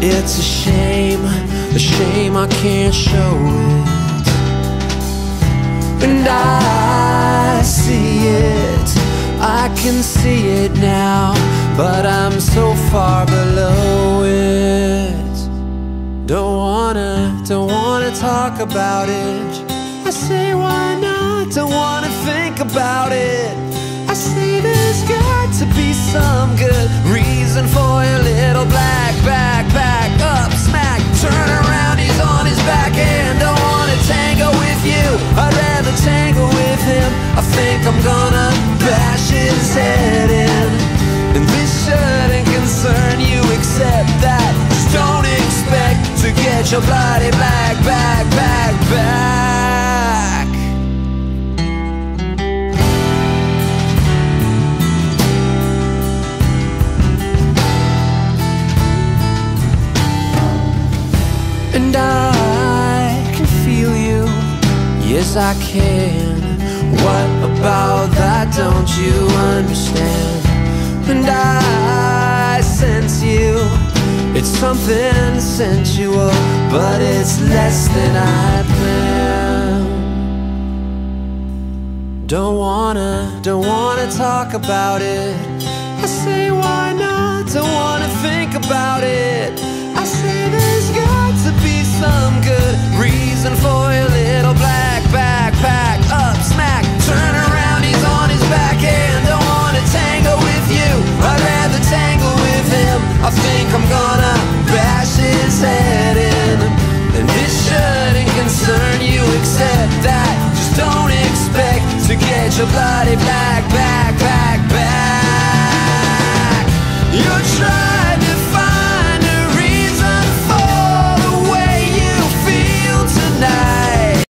It's a shame I can't show it. And I see it, I can see it now, but I'm so far below it. Don't wanna talk about it. I say why not, don't wanna think about it. I say there's got to be some good reason for your little black backpack up smack. Turn around, he's on his back and don't wanna tango with you. I'd rather tango with him. I think I'm gonna bash his head in. And this shouldn't concern you except that just don't expect to get your bloody black back. And I can feel you, yes I can. What about that don't you understand? And I sense you, it's something sensual, but it's less than I planned. Don't wanna talk about it. I say why not, don't wanna think about it. I say there's got to be some good reason for your little black backpack up smack. Turn around, he's on his back and don't wanna tango with you. I'd rather tango with him. I think I'm gonna bash his head in. And this shouldn't concern you except that just don't expect to get your bloody black back. You're trying